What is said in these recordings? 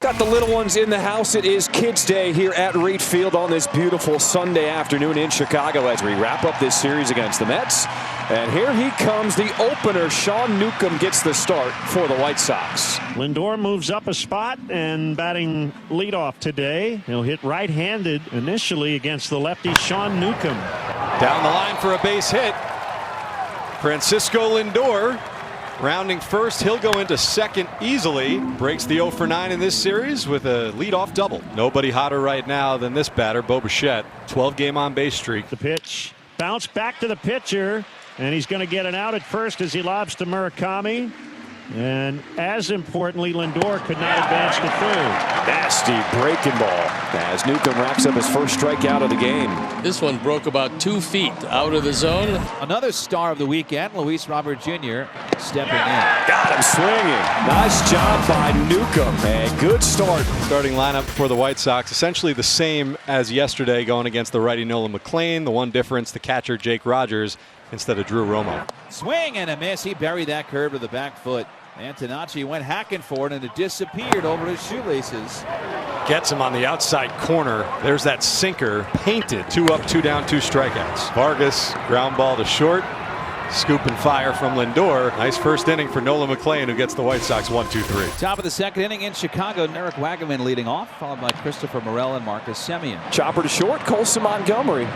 Got the little ones in the house. It is Kids Day here at Reed Field on this beautiful Sunday afternoon in Chicago as we wrap up this series against the Mets. And here he comes, the opener. Sean Newcomb gets the start for the White Sox. Lindor moves up a spot and batting leadoff today. He'll hit right-handed initially against the lefty Sean Newcomb. Down the line for a base hit. Francisco Lindor rounding first. He'll go into second easily. Breaks the 0 for 9 in this series with a leadoff double. Nobody hotter right now than this batter, Bo Bichette. 12-game on-base streak. The pitch. Bounce back to the pitcher. And he's going to get an out at first as he lobs to Murakami. And as importantly, Lindor could not advance to third. Nasty breaking ball as Newcomb racks up his first strikeout of the game. This one broke about 2 feet out of the zone. Another star of the weekend, Luis Robert Jr. stepping in. Got him swinging. Nice job by Newcomb. A good start. Starting lineup for the White Sox, essentially the same as yesterday going against the righty Nolan McLean. The one difference, the catcher Jake Rogers instead of Drew Romo. Swing and a miss. He buried that curve to the back foot. Antonacci went hacking for it and it disappeared over his shoelaces. Gets him on the outside corner. There's that sinker painted. 2 up, 2 down, 2 strikeouts. Vargas ground ball to short. Scoop and fire from Lindor. Nice first inning for Nolan McLean, who gets the White Sox 1-2-3. Top of the second inning in Chicago, Eric Wagaman leading off, followed by Christopher Morel and Marcus Semien. Chopper to short, Colson Montgomery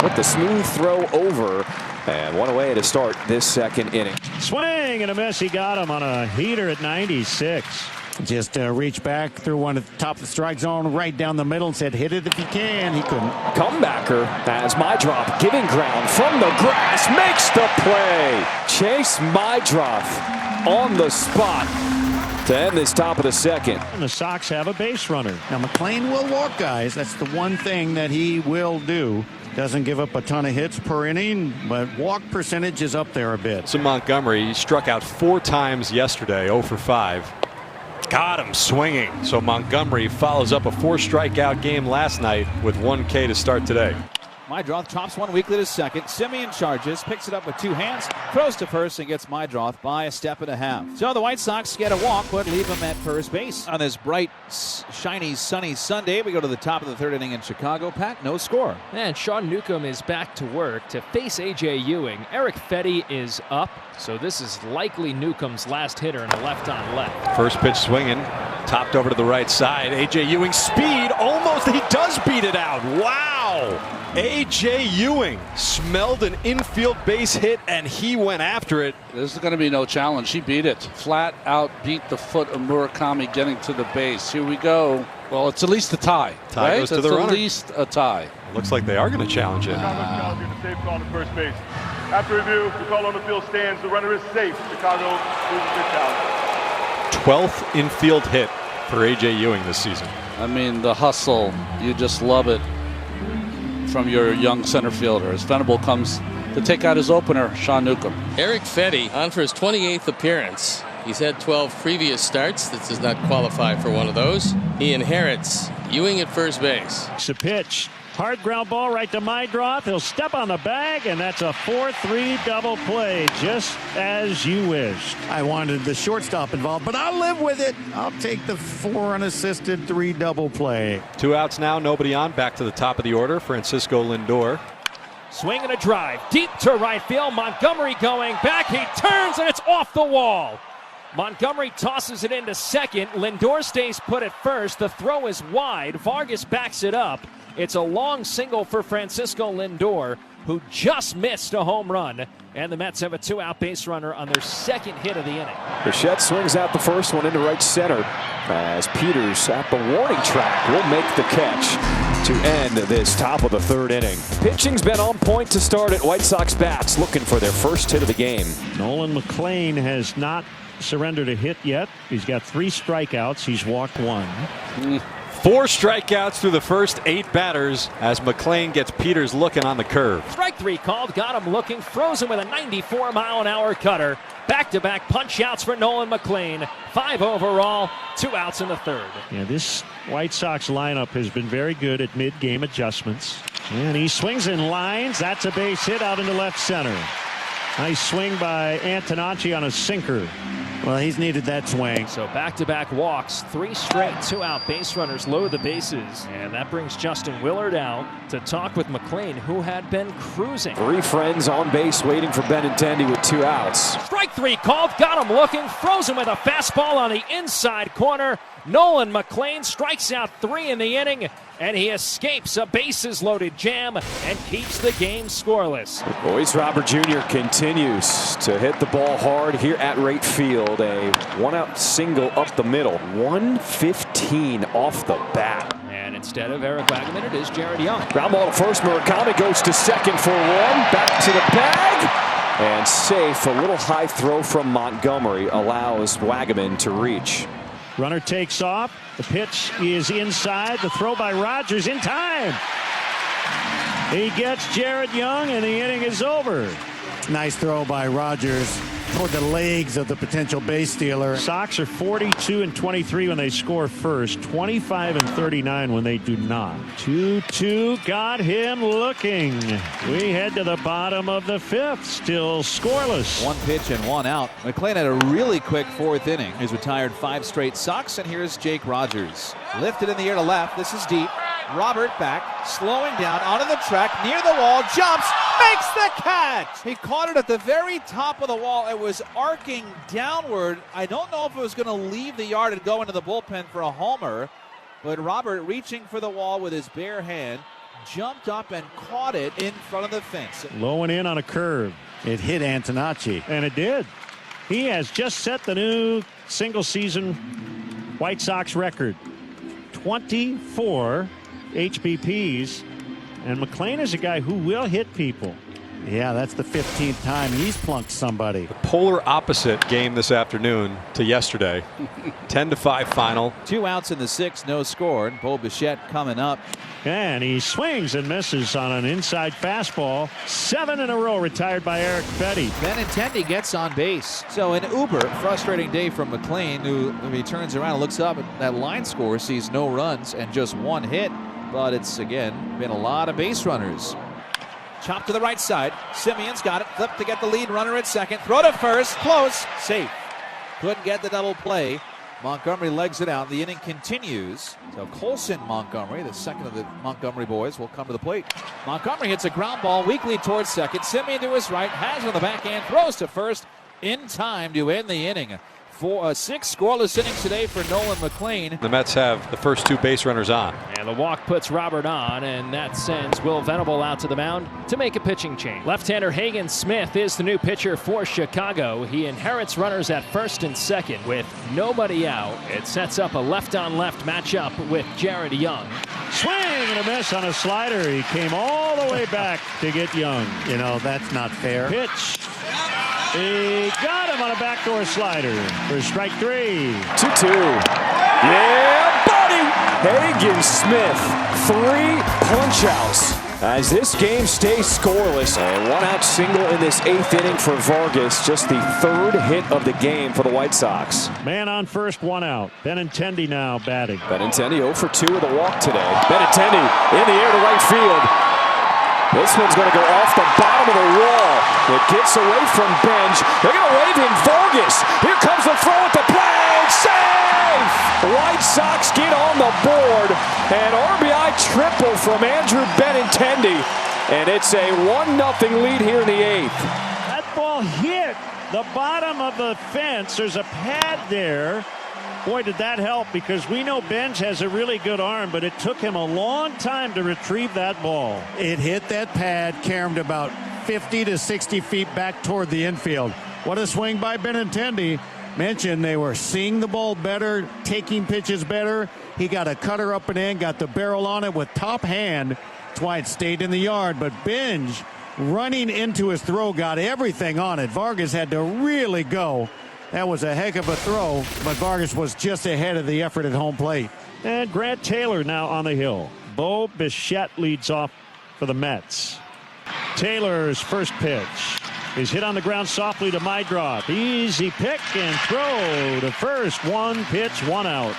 with the smooth throw over. And one away to start this second inning. Swing and a miss. He got him on a heater at 96. Just reached back through one at the top of the strike zone, right down the middle, and said, hit it if you can. He couldn't. Comebacker as Mydroth giving ground from the grass makes the play. Chase Mydroth on the spot to end this top of the second. And the Sox have a base runner. Now, McLean will walk guys. That's the one thing that he will do. Doesn't give up a ton of hits per inning, but walk percentage is up there a bit. So Montgomery, he struck out 4 times yesterday, 0 for 5. Got him swinging. So Montgomery follows up a 4 strikeout game last night with 1 K to start today. Mydroth chops one weakly to second. Semien charges, picks it up with 2 hands, throws to first, and gets Mydroth by a step and a half. So the White Sox get a walk, but leave him at first base. On this bright, shiny, sunny Sunday, we go to the top of the third inning in Chicago. Pat, no score. And Sean Newcomb is back to work to face A.J. Ewing. Eric Fetty is up, so this is likely Newcomb's last hitter in a left-on-left. First pitch swinging, topped over to the right side. A.J. Ewing speed, almost, he does beat it out. Wow! A.J. Ewing smelled an infield base hit and he went after it. This is going to be no challenge. He beat it. Flat out beat the foot of Murakami getting to the base. Here we go. Well, it's at least a tie. Tie goes to the runner. At least a tie. Looks like they are going to challenge it. Challenging the safe call to first base. After review, the call on the field stands. The runner is safe. Chicago loses the challenge. 12th infield hit for A.J. Ewing this season. I mean, the hustle, you just love it from your young center fielder as Venable comes to take out his opener, Sean Newcomb. Eric Fetty on for his 28th appearance. He's had 12 previous starts. This does not qualify for one of those. He inherits Ewing at first base. It's a pitch. Hard ground ball right to Mydroth. He'll step on the bag, and that's a 4-3 double play, just as you wished. I wanted the shortstop involved, but I'll live with it. I'll take the 4 unassisted 3 double play. 2 outs now, nobody on. Back to the top of the order, Francisco Lindor. Swing and a drive deep to right field. Montgomery going back. He turns, and it's off the wall. Montgomery tosses it into second. Lindor stays put at first. The throw is wide. Vargas backs it up. It's a long single for Francisco Lindor, who just missed a home run. And the Mets have a 2-out base runner on their second hit of the inning. Bichette swings out the first one into right center as Peters at the warning track will make the catch to end this top of the third inning. Pitching's been on point to start at White Sox bats, looking for their first hit of the game. Nolan McLean has not surrendered a hit yet. He's got 3 strikeouts. He's walked 1. 4 strikeouts through the first 8 batters as McLean gets Peters looking on the curve. Strike 3 called, got him looking, frozen with a 94-mile-an-hour cutter. Back-to-back punch-outs for Nolan McLean. 5 overall, 2 outs in the third. Yeah, this White Sox lineup has been very good at mid-game adjustments. And he swings in lines. That's a base hit out into left center. Nice swing by Antonacci on a sinker. Well, he's needed that swing. So back-to-back walks, 3 straight 2-out base runners load the bases. And that brings Justin Willard out to talk with McLean, who had been cruising. 3 friends on base waiting for Benintendi with 2 outs. Strike 3 called, got him looking, throws him with a fastball on the inside corner. Nolan McLean strikes out 3 in the inning, and he escapes a bases-loaded jam and keeps the game scoreless. Royce Robert Jr. continues to hit the ball hard here at right field. A 1-out single up the middle. 115 off the bat. And instead of Eric Wagaman, it is Jared Young. Ground ball to first. Murakami goes to second for 1. Back to the bag. And safe. A little high throw from Montgomery allows Wagaman to reach. Runner takes off. The pitch is inside. The throw by Rogers in time. He gets Jared Young, and the inning is over. Nice throw by Rogers toward the legs of the potential base stealer. Sox are 42-23 when they score first, 25-39 when they do not. 2-2 got him looking. We head to the bottom of the 5th, still scoreless. 1 pitch and 1 out. McLean had a really quick 4th inning. He's retired 5 straight Sox, and here's Jake Rogers. Lifted in the air to left. This is deep. Robert back, slowing down onto the track, near the wall, jumps, makes the catch! He caught it at the very top of the wall. It was arcing downward. I don't know if it was going to leave the yard and go into the bullpen for a homer, but Robert, reaching for the wall with his bare hand, jumped up and caught it in front of the fence. Low and in on a curve. It hit Antonacci. And it did. He has just set the new single-season White Sox record. 24 HBPs, and McLean is a guy who will hit people. Yeah, that's the 15th time he's plunked somebody. The polar opposite game this afternoon to yesterday. 10-5 final. 2 outs in the 6th, no score. And Bo Bichette coming up. And he swings and misses on an inside fastball. 7 in a row retired by Eric Petty. Benintendi gets on base. So an uber frustrating day from McLean, who, when he turns around and looks up at that line score, sees no runs and just 1 hit. But it's, again, been a lot of base runners. Chop to the right side. Simeon's got it. Flip to get the lead runner at second. Throw to first. Close. Safe. Couldn't get the double play. Montgomery legs it out. The inning continues. So Colson Montgomery, the second of the Montgomery boys, will come to the plate. Montgomery hits a ground ball weakly towards second. Simeon to his right. Has it on the backhand. Throws to first in time to end the inning. 6 scoreless innings today for Nolan McLean. The Mets have the first 2 base runners on. And the walk puts Robert on, and that sends Will Venable out to the mound to make a pitching change. Left-hander Hagen Smith is the new pitcher for Chicago. He inherits runners at first and second with nobody out. It sets up a left-on-left matchup with Jared Young. Swing and a miss on a slider. He came all the way back to get Young. You know, that's not fair. Pitch. He got him on a backdoor slider for strike 3. 2-2. Yeah, buddy! Hagen Smith, 3 punch-outs as this game stays scoreless. A 1-out single in this 8th inning for Vargas, just the 3rd hit of the game for the White Sox. Man on first, 1 out. Benintendi now batting. Benintendi 0 for 2 with a walk today. Benintendi in the air to right field. This one's going to go off the bottom of the wall. It gets away from Benj. They're going to wave in Vargas. Here comes the throw at the plate. Safe! The White Sox get on the board. An RBI triple from Andrew Benintendi. And it's a 1-0 lead here in the 8th. That ball hit the bottom of the fence. There's a pad there. Boy, did that help, because we know Benj has a really good arm, but it took him a long time to retrieve that ball. It hit that pad, carried about 50 to 60 feet back toward the infield. What a swing by Benintendi. Mentioned they were seeing the ball better, taking pitches better. He got a cutter up and in, got the barrel on it with top hand. That's why it stayed in the yard. But Benj, running into his throw, got everything on it. Vargas had to really go. That was a heck of a throw, but Vargas was just ahead of the effort at home plate. And Grant Taylor now on the hill. Bo Bichette leads off for the Mets. Taylor's first pitch is hit on the ground softly to Mydroth. Easy pick and throw to first. 1 pitch, 1 out.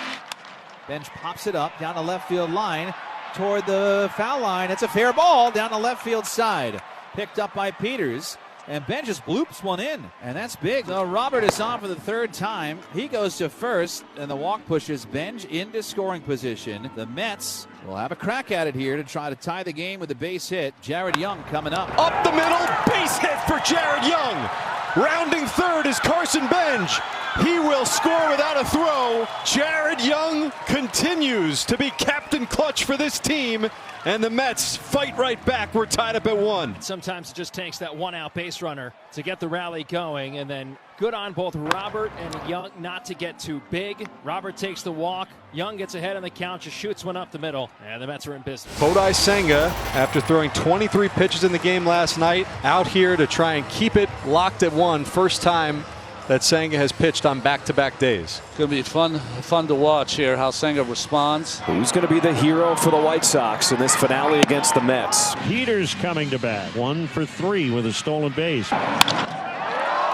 Bench pops it up down the left field line toward the foul line. It's a fair ball down the left field side. Picked up by Peters. And Ben just bloops one in, and that's big. So Robert is on for the third time. He goes to first, and the walk pushes Benj into scoring position. The Mets will have a crack at it here to try to tie the game with a base hit. Jared Young coming up. Up the middle, base hit for Jared Young. Rounding third is Carson Benj. He will score without a throw. Jared Young continues to be Captain Clutch for this team. And the Mets fight right back. We're tied up at 1. Sometimes it just takes that one-out base runner to get the rally going, and then good on both Robert and Young not to get too big. Robert takes the walk. Young gets ahead on the count, just shoots one up the middle, and the Mets are in business. Kodai Senga, after throwing 23 pitches in the game last night, out here to try and keep it locked at 1. First time that Senga has pitched on back-to-back days. It's going to be fun to watch here how Senga responds. Who's going to be the hero for the White Sox in this finale against the Mets? Peters coming to bat. 1 for 3 with a stolen base.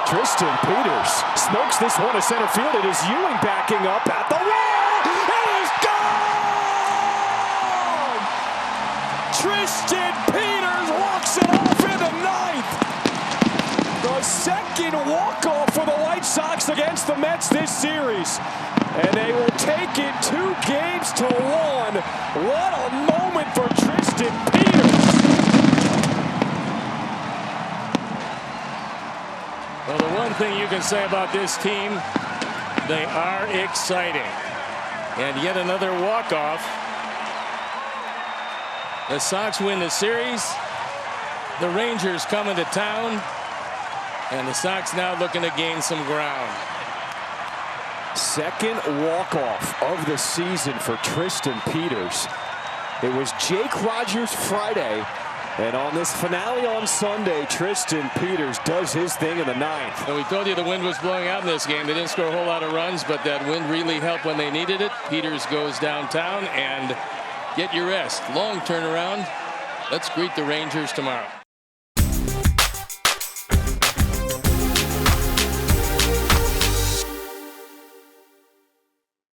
Tristan Peters smokes this one to center field. It is Ewing backing up at the wall. It is gone! Tristan Peters walks it off in the 9th. The second walk-off for the White Sox against the Mets this series. And they will take it 2 games to 1. What a moment for Tristan Peters. Well, the one thing you can say about this team, they are exciting. And yet another walk-off. The Sox win the series. The Rangers come into town. And the Sox now looking to gain some ground. Second walk-off of the season for Tristan Peters. It was Jake Rogers Friday, and on this finale on Sunday, Tristan Peters does his thing in the 9th. And we told you the wind was blowing out in this game. They didn't score a whole lot of runs, but that wind really helped when they needed it. Peters goes downtown, and get your rest. Long turnaround. Let's greet the Rangers tomorrow.